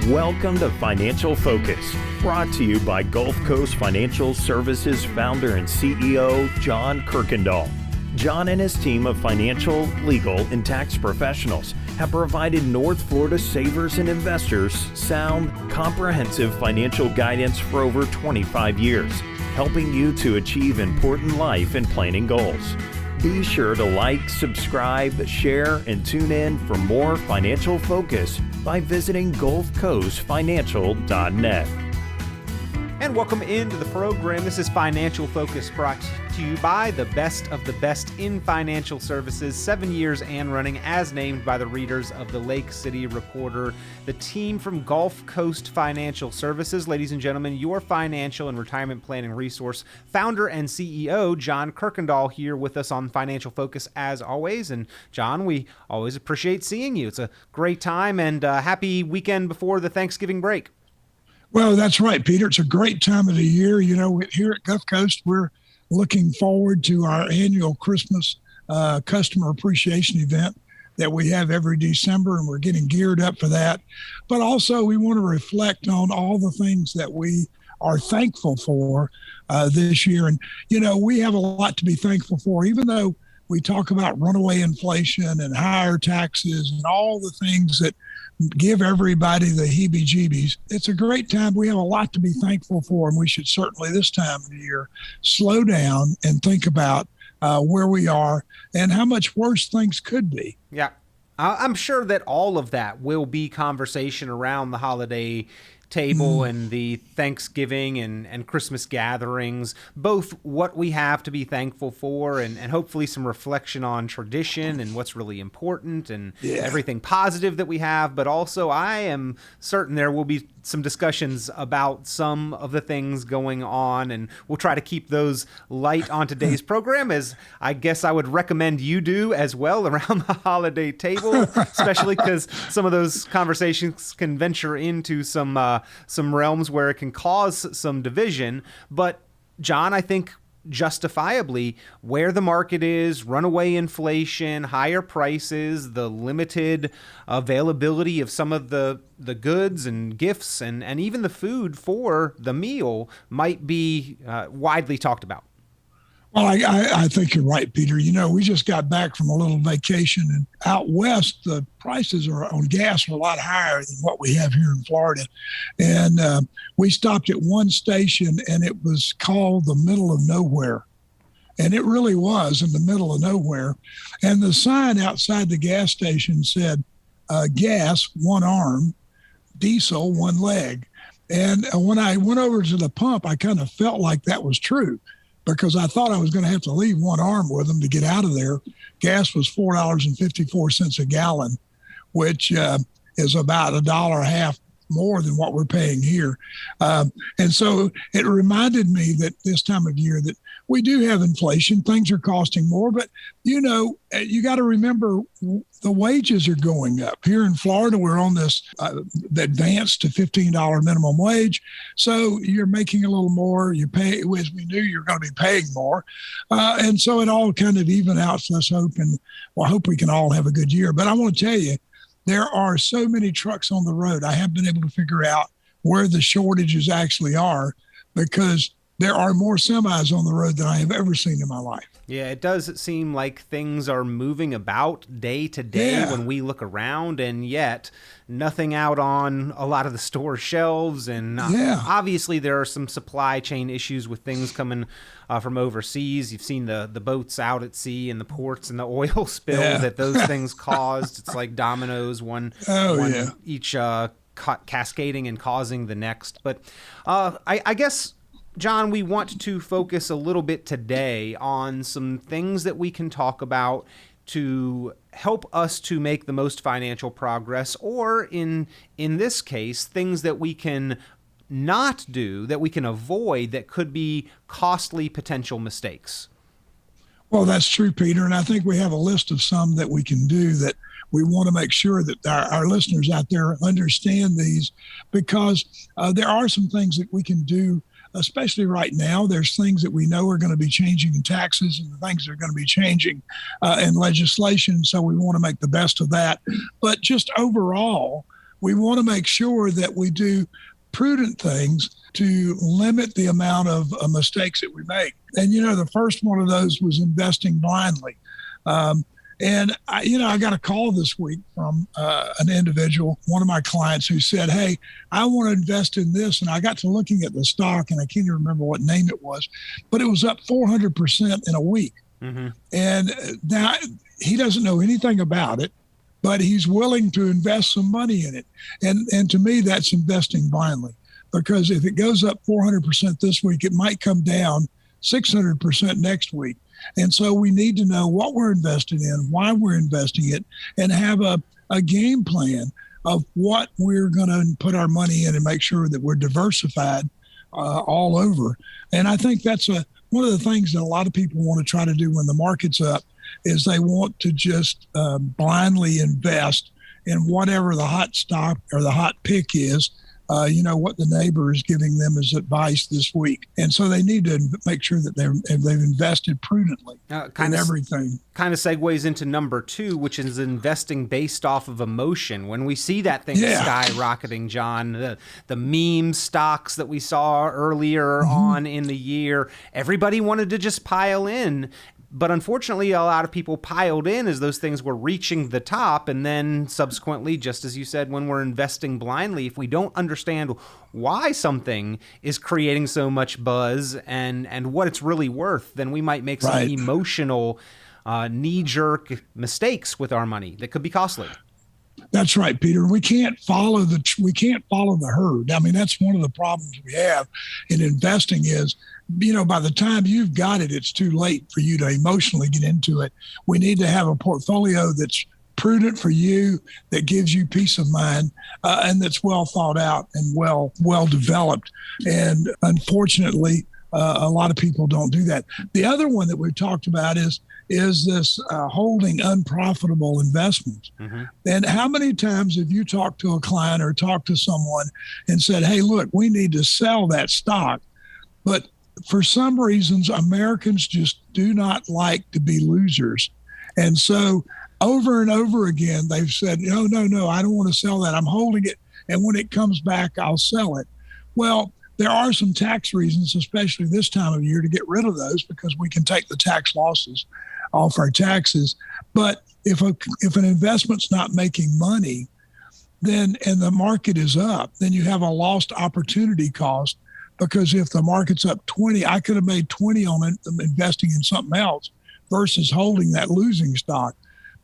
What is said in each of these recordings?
Welcome to Financial Focus, brought to you by Gulf Coast Financial Services founder and CEO, John Kuykendall. John and his team of financial, legal, and tax professionals have provided North Florida savers and investors sound, comprehensive financial guidance for over 25 years, helping you to achieve important life and planning goals. Be sure to like, subscribe, share, and tune in for more Financial Focus by visiting GulfCoastFinancial.net. And welcome into the program. This is Financial Focus, brought to you by the best of the best in financial services, 7 years and running, as named by the readers of the Lake City Reporter, the team from Gulf Coast Financial Services. Ladies and gentlemen, your financial and retirement planning resource, founder and CEO, John Kuykendall, here with us on Financial Focus as always. And John, we always appreciate seeing you. It's a great time, and happy weekend before the Thanksgiving break. Well, that's right, Peter. It's a great time of the year. You know, here at Gulf Coast, we're looking forward to our annual Christmas customer appreciation event that we have every December, and we're getting geared up for that. But also, we want to reflect on all the things that we are thankful for this year. And, you know, we have a lot to be thankful for, even though we talk about runaway inflation and higher taxes and all the things that give everybody the heebie-jeebies. It's a great time. We have a lot to be thankful for, and we should certainly this time of the year slow down and think about where we are and how much worse things could be. Yeah, I'm sure that all of that will be conversation around the holiday table and the Thanksgiving and Christmas gatherings, both what we have to be thankful for and hopefully some reflection on tradition and what's really important and everything positive that we have. But also, I am certain there will be some discussions about some of the things going on, and we'll try to keep those light on today's program, as I guess I would recommend you do as well around the holiday table, especially because some of those conversations can venture into some realms where it can cause some division. But John, I think justifiably, where the market is, runaway inflation, higher prices, the limited availability of some of the goods and gifts and even the food for the meal might be widely talked about. Well, I think you're right, Peter. You know, we just got back from a little vacation, and out west, the prices on gas are a lot higher than what we have here in Florida. And we stopped at one station, and it was called the middle of nowhere. And it really was in the middle of nowhere. And the sign outside the gas station said, gas, one arm, diesel, one leg. And when I went over to the pump, I kind of felt like that was true, because I thought I was going to have to leave one arm with them to get out of there. Gas was $4.54 a gallon, which is about $1.50 more than what we're paying here. And so it reminded me that this time of year that we do have inflation. Things are costing more, but, you know, you got to remember the wages are going up. Here in Florida, we're on this advance to $15 minimum wage. So you're making a little more. You pay, as we knew, you're going to be paying more. And so it all kind of even out. So let's hope, and I hope we can all have a good year. But I want to tell you, there are so many trucks on the road. I haven't been able to figure out where the shortages actually are, because there are more semis on the road than I have ever seen in my life. Yeah, it does seem like things are moving about day to day when we look around, and yet nothing out on a lot of the store shelves. And obviously there are some supply chain issues with things coming from overseas. You've seen the boats out at sea and the ports and the oil spill that those things caused. It's like dominoes, each cascading and causing the next. But I guess, John, we want to focus a little bit today on some things that we can talk about to help us to make the most financial progress, or in this case, things that we can not do, that we can avoid, that could be costly potential mistakes. Well, that's true, Peter. And I think we have a list of some that we can do that we want to make sure that our listeners out there understand these, because there are some things that we can do especially right now. There's things that we know are going to be changing in taxes and the things that are going to be changing in legislation. So we want to make the best of that. But just overall, we want to make sure that we do prudent things to limit the amount of mistakes that we make. And, the first one of those was investing blindly. And I got a call this week from an individual, one of my clients, who said, "Hey, I want to invest in this." And I got to looking at the stock, and I can't even remember what name it was, but it was up 400% in a week. Mm-hmm. And now he doesn't know anything about it, but he's willing to invest some money in it. And to me, that's investing blindly, because if it goes up 400% this week, it might come down 600% next week. And so we need to know what we're investing in, why we're investing it, and have a game plan of what we're going to put our money in and make sure that we're diversified all over. And I think that's one of the things that a lot of people want to try to do when the market's up, is they want to just blindly invest in whatever the hot stock or the hot pick is. What the neighbor is giving them as advice this week. And so they need to make sure that they've invested prudently in everything. Kind of segues into number 2, which is investing based off of emotion. When we see that thing skyrocketing, John, the meme stocks that we saw earlier on in the year, everybody wanted to just pile in. But unfortunately, a lot of people piled in as those things were reaching the top. And then subsequently, just as you said, when we're investing blindly, if we don't understand why something is creating so much buzz and what it's really worth, then we might make some emotional knee-jerk mistakes with our money that could be costly. That's right, Peter. We can't follow the herd. I mean, that's one of the problems we have in investing is, by the time you've got it, it's too late for you to emotionally get into it. We need to have a portfolio that's prudent for you, that gives you peace of mind, and that's well thought out and well developed. And unfortunately, a lot of people don't do that. The other one that we've talked about is this holding unprofitable investments. Mm-hmm. And how many times have you talked to a client or talked to someone and said, "Hey, look, we need to sell that stock," but for some reasons, Americans just do not like to be losers. And so over and over again, they've said, no, I don't want to sell that. I'm holding it. And when it comes back, I'll sell it. Well, there are some tax reasons, especially this time of year, to get rid of those, because we can take the tax losses off our taxes. But if an investment's not making money, then, and the market is up, then you have a lost opportunity cost. Because if the market's up 20, I could have made 20 on it, investing in something else versus holding that losing stock.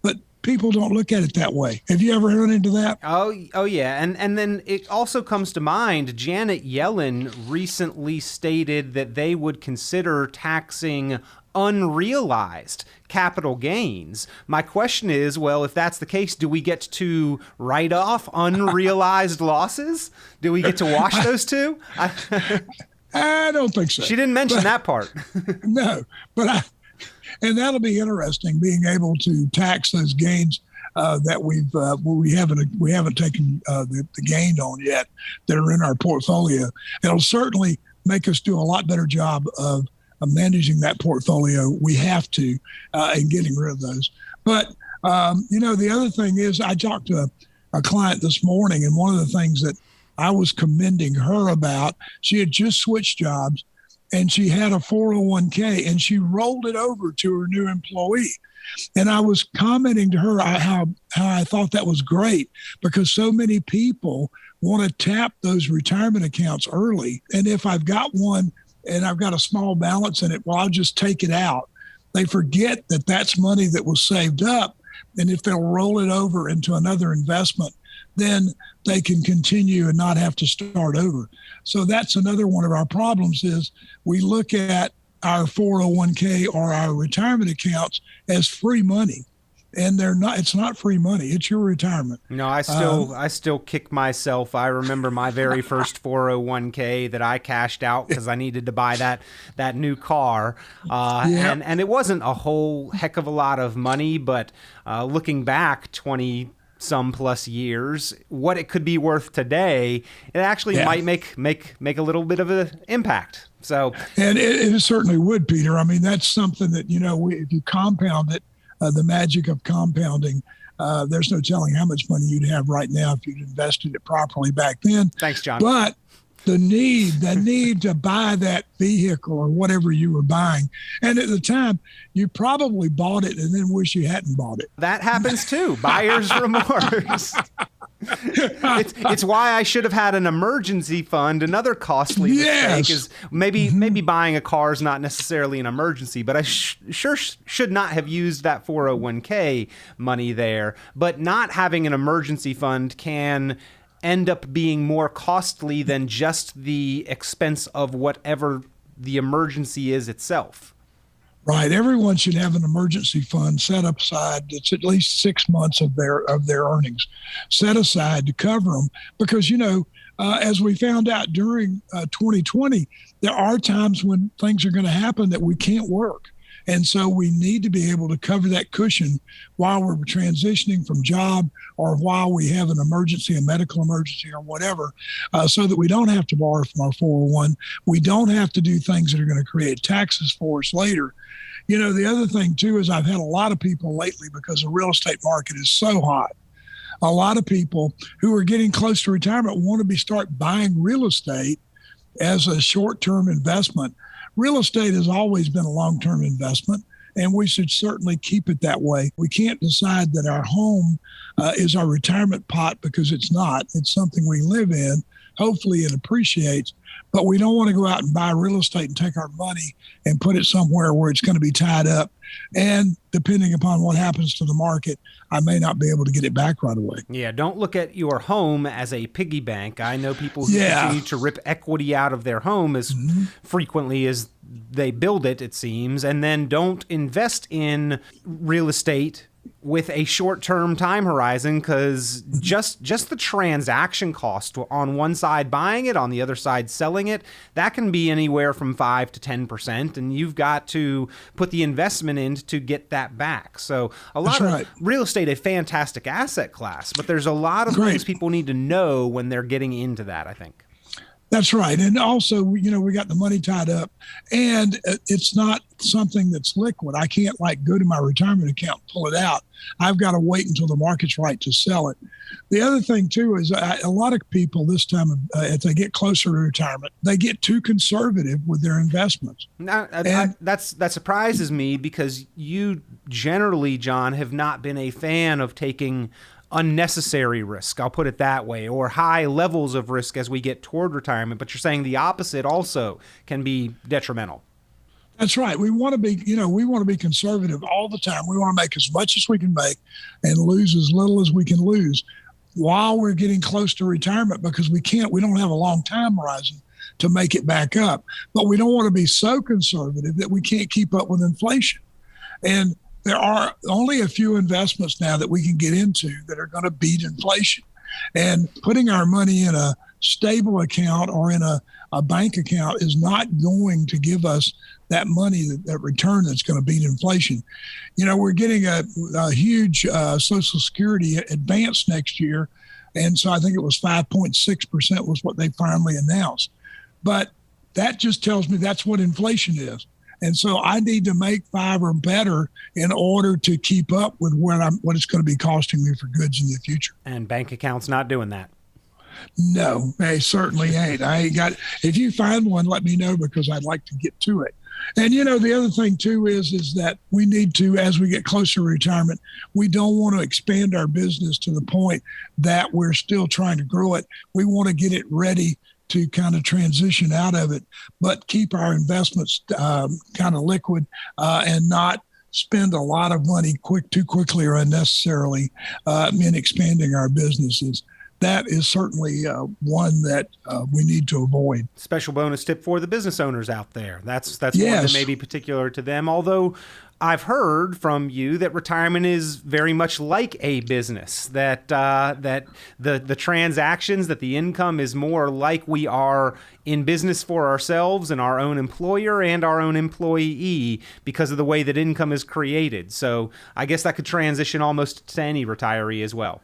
But people don't look at it that way. Have you ever run into that? Oh yeah. And then it also comes to mind, Janet Yellen recently stated that they would consider taxing unrealized capital gains. My question is, well, if that's the case, do we get to write off unrealized losses? Do we get to wash those two? I don't think so. She didn't mention that part. No, and that'll be interesting, being able to tax those gains that we haven't taken the gain on yet, that are in our portfolio. It'll certainly make us do a lot better job of managing that portfolio. We have to, and getting rid of those. But, the other thing is, I talked to a client this morning, and one of the things that I was commending her about, she had just switched jobs, and she had a 401k, and she rolled it over to her new employee. And I was commenting to her how I thought that was great, because so many people want to tap those retirement accounts early. And if I've got one and I've got a small balance in it, well, I'll just take it out. They forget that that's money that was saved up. And if they'll roll it over into another investment, then they can continue and not have to start over. So that's another one of our problems, is we look at our 401k or our retirement accounts as free money. And they're not. It's not free money. It's your retirement. No, I still kick myself. I remember my very first 401k that I cashed out because I needed to buy that new car, and it wasn't a whole heck of a lot of money. But looking back 20 some plus years, what it could be worth today, it actually might make a little bit of an impact. So, and it certainly would, Peter. I mean, that's something that if you compound it. The magic of compounding, There's no telling how much money you'd have right now if you'd invested it properly back then. Thanks, John. But the need to buy that vehicle or whatever you were buying, and at the time, you probably bought it and then wish you hadn't bought it. That happens too. Buyer's remorse. It's why I should have had an emergency fund. Another costly mistake is maybe buying a car is not necessarily an emergency, but I sure should not have used that 401k money there. But not having an emergency fund can end up being more costly than just the expense of whatever the emergency is itself. Right. Everyone should have an emergency fund set aside. It's at least 6 months of their earnings set aside to cover them. Because, as we found out during 2020, there are times when things are going to happen that we can't work. And so we need to be able to cover that cushion while we're transitioning from job or while we have an emergency, a medical emergency or whatever, so that we don't have to borrow from our 401. We don't have to do things that are going to create taxes for us later. The other thing, too, is I've had a lot of people lately, because the real estate market is so hot. A lot of people who are getting close to retirement want to start buying real estate as a short-term investment. Real estate has always been a long-term investment, and we should certainly keep it that way. We can't decide that our home is our retirement pot, because it's not. It's something we live in. Hopefully it appreciates, but we don't want to go out and buy real estate and take our money and put it somewhere where it's going to be tied up. And depending upon what happens to the market, I may not be able to get it back right away. Yeah, don't look at your home as a piggy bank. I know people who continue to rip equity out of their home as frequently as they build it, it seems, and then don't invest in real estate with a short-term time horizon, because just the transaction cost on one side buying it, on the other side selling it, that can be anywhere from 5 to 10%, and you've got to put the investment in to get that back. So real estate, a fantastic asset class, but there's a lot of things people need to know when they're getting into that, I think. That's right. And also, we got the money tied up, and it's not something that's liquid. I can't go to my retirement account and pull it out. I've got to wait until the market's right to sell it. The other thing, too, is a lot of people this time, as they get closer to retirement, they get too conservative with their investments. Now, that surprises me, because you generally, John, have not been a fan of taking unnecessary risk, I'll put it that way, or high levels of risk as we get toward retirement. But you're saying the opposite also can be detrimental. That's right. We want to be conservative all the time. We want to make as much as we can make and lose as little as we can lose while we're getting close to retirement, because we don't have a long time horizon to make it back up. But we don't want to be so conservative that we can't keep up with inflation. And there are only a few investments now that we can get into that are going to beat inflation. And putting our money in a stable account or in a bank account is not going to give us that money, that return that's going to beat inflation. We're getting a huge Social Security advance next year. And so I think it was 5.6% was what they finally announced. But that just tells me that's what inflation is. And so I need to make 5 or better in order to keep up with what it's going to be costing me for goods in the future. And bank accounts not doing that. No, they certainly ain't. If you find one, let me know, because I'd like to get to it. And, the other thing, too, is that we need to, as we get closer to retirement, we don't want to expand our business to the point that we're still trying to grow it. We want to get it ready to kind of transition out of it, but keep our investments kind of liquid and not spend a lot of money too quickly or unnecessarily in expanding our businesses. That is certainly one that we need to avoid. Special bonus tip for the business owners out there. That's one that may be particular to them, although I've heard from you that retirement is very much like a business, that the transactions, that the income is more like we are in business for ourselves and our own employer and our own employee because of the way that income is created. So I guess that could transition almost to any retiree as well.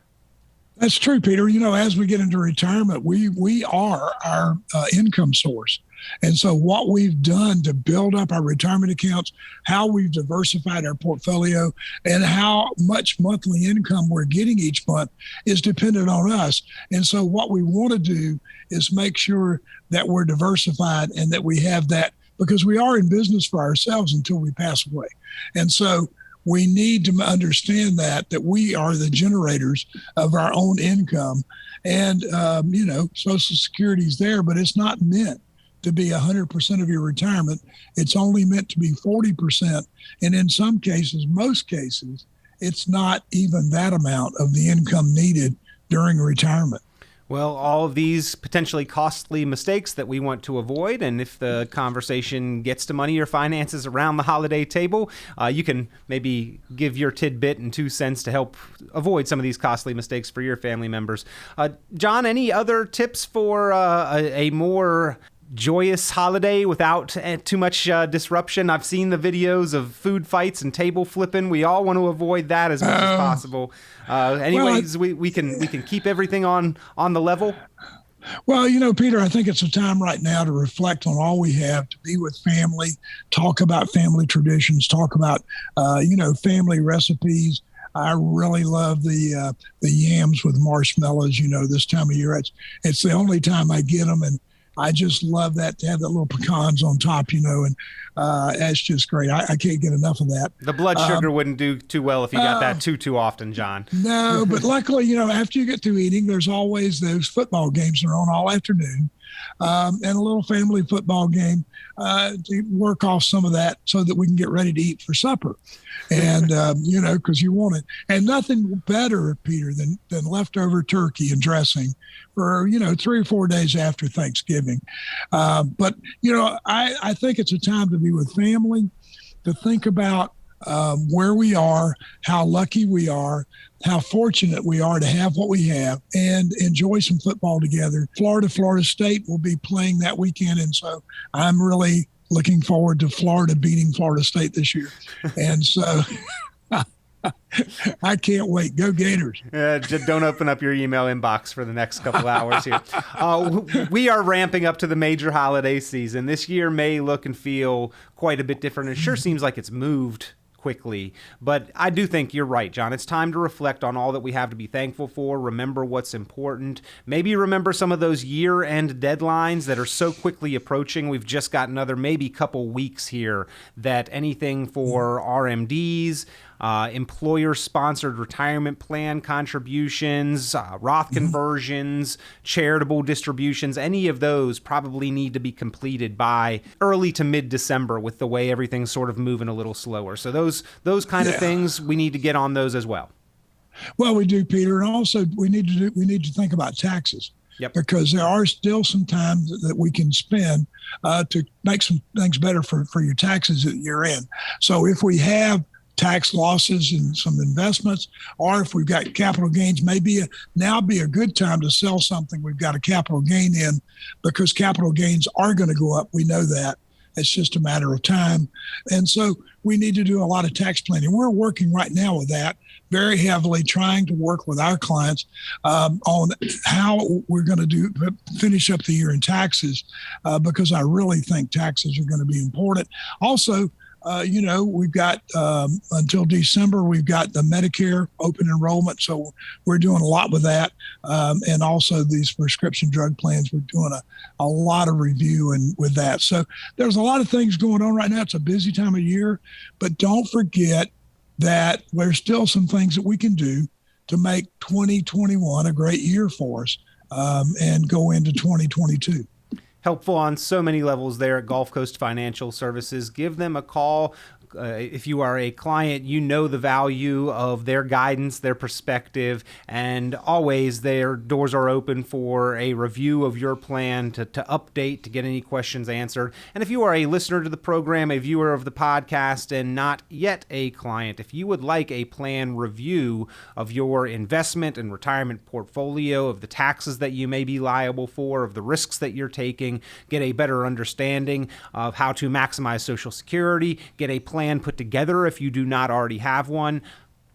That's true, Peter. As we get into retirement, we are our income source. And so what we've done to build up our retirement accounts, how we've diversified our portfolio, and how much monthly income we're getting each month is dependent on us. And so what we want to do is make sure that we're diversified and that we have that, because we are in business for ourselves until we pass away. And so we need to understand that we are the generators of our own income. And, Social Security is there, but it's not meant to be 100% of your retirement. It's only meant to be 40%. And in some cases, most cases, it's not even that amount of the income needed during retirement. Well, all of these potentially costly mistakes that we want to avoid, and if the conversation gets to money or finances around the holiday table, you can maybe give your tidbit and 2 cents to help avoid some of these costly mistakes for your family members. John, any other tips for a more joyous holiday without too much disruption? I've seen the videos of food fights and table flipping. We all want to avoid that as much as possible. We can keep everything on the level. Well, Peter, I think it's a time right now to reflect on all we have, to be with family, talk about family traditions, talk about, family recipes. I really love the yams with marshmallows, this time of year. It's the only time I get them, and I just love that, to have that little pecans on top, and it's just great. I can't get enough of that. The blood sugar wouldn't do too well if you got that too often, John. No, but luckily, after you get through eating, there's always those football games that are on all afternoon, and a little family football game to work off some of that so that we can get ready to eat for supper. And, because you want it. And nothing better, Peter, than leftover turkey and dressing for, 3 or 4 days after Thanksgiving. But I think it's a time to be with family, to think about where we are, how lucky we are, how fortunate we are to have what we have, and enjoy some football together. Florida State will be playing that weekend, and so I'm really looking forward to Florida beating Florida State this year. And so I can't wait. Go Gators. Just don't open up your email inbox for the next couple hours here. We are ramping up to the major holiday season. This year may look and feel quite a bit different. It sure seems like it's moved quickly, but I do think you're right, John. It's time to reflect on all that we have to be thankful for, remember what's important, maybe remember some of those year-end deadlines that are so quickly approaching. We've just got another maybe couple weeks here that anything for RMDs, employer-sponsored retirement plan contributions, Roth conversions, charitable distributions, any of those probably need to be completed by early to mid-December with the way everything's sort of moving a little slower. So those kind of things, we need to get on those as well. Well, we do, Peter. And also we need to think about taxes. Yep. Because there are still some time that we can spend to make some things better for your taxes at year end. So if we have tax losses and some investments, or if we've got capital gains, now be a good time to sell something we've got a capital gain in, because capital gains are going to go up. We know that. It's just a matter of time. And so we need to do a lot of tax planning. We're working right now with that very heavily, trying to work with our clients on how we're going to finish up the year in taxes, because I really think taxes are going to be important. Also, we've got until December, we've got the Medicare open enrollment. So we're doing a lot with that. And also these prescription drug plans, we're doing a lot of review with that. So there's a lot of things going on right now. It's a busy time of year, but don't forget that there's still some things that we can do to make 2021 a great year for us, and go into 2022. Helpful on so many levels there at Gulf Coast Financial Services. Give them a call. If you are a client, you know the value of their guidance, their perspective, and always their doors are open for a review of your plan to update, to get any questions answered. And if you are a listener to the program, a viewer of the podcast, and not yet a client, if you would like a plan review of your investment and retirement portfolio, of the taxes that you may be liable for, of the risks that you're taking, get a better understanding of how to maximize Social Security, get a plan put together if you do not already have one,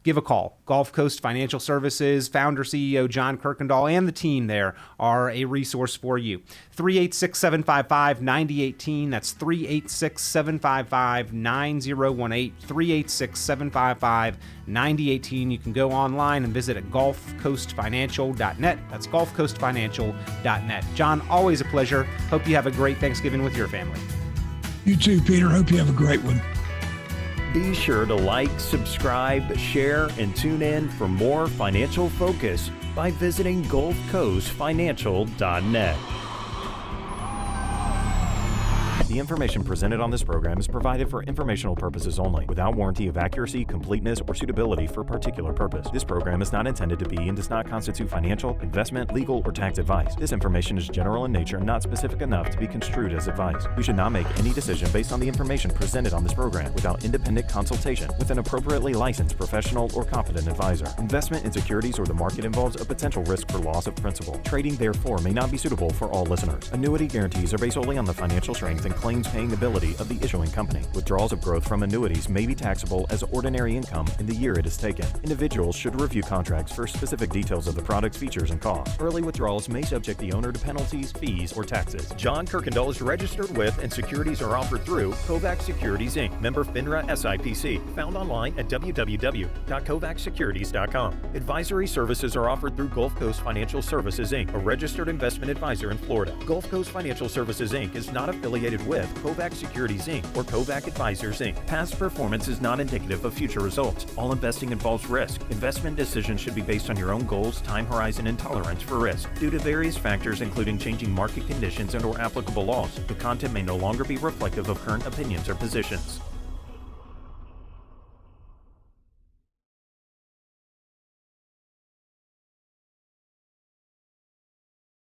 give a call. Gulf Coast Financial Services founder CEO John Kuykendall and the team there are a resource for you. 386-755-9018. That's 386-755-9018. 386-755-9018. You can go online and visit at gulfcoastfinancial.net. That's gulfcoastfinancial.net. John, always a pleasure. Hope you have a great Thanksgiving with your family. You too, Peter. Hope you have a great one. Be sure to like, subscribe, share, and tune in for more financial focus by visiting gulfcoastfinancial.net. The information presented on this program is provided for informational purposes only, without warranty of accuracy, completeness, or suitability for a particular purpose. This program is not intended to be and does not constitute financial, investment, legal, or tax advice. This information is general in nature and not specific enough to be construed as advice. You should not make any decision based on the information presented on this program without independent consultation with an appropriately licensed professional or competent advisor. Investment in securities or the market involves a potential risk for loss of principal. Trading, therefore, may not be suitable for all listeners. Annuity guarantees are based solely on the financial strength and claims-paying ability of the issuing company. Withdrawals of growth from annuities may be taxable as ordinary income in the year it is taken. Individuals should review contracts for specific details of the product's features and costs. Early withdrawals may subject the owner to penalties, fees, or taxes. John Kuykendall is registered with and securities are offered through Kovac Securities Inc., member FINRA SIPC, found online at www.kovacsecurities.com. Advisory services are offered through Gulf Coast Financial Services Inc., a registered investment advisor in Florida. Gulf Coast Financial Services Inc. is not affiliated with Kovac Securities Inc. or Kovac Advisors Inc. Past performance is not indicative of future results. All investing involves risk. Investment decisions should be based on your own goals, time horizon, and tolerance for risk. Due to various factors including changing market conditions and/or applicable laws, the content may no longer be reflective of current opinions or positions.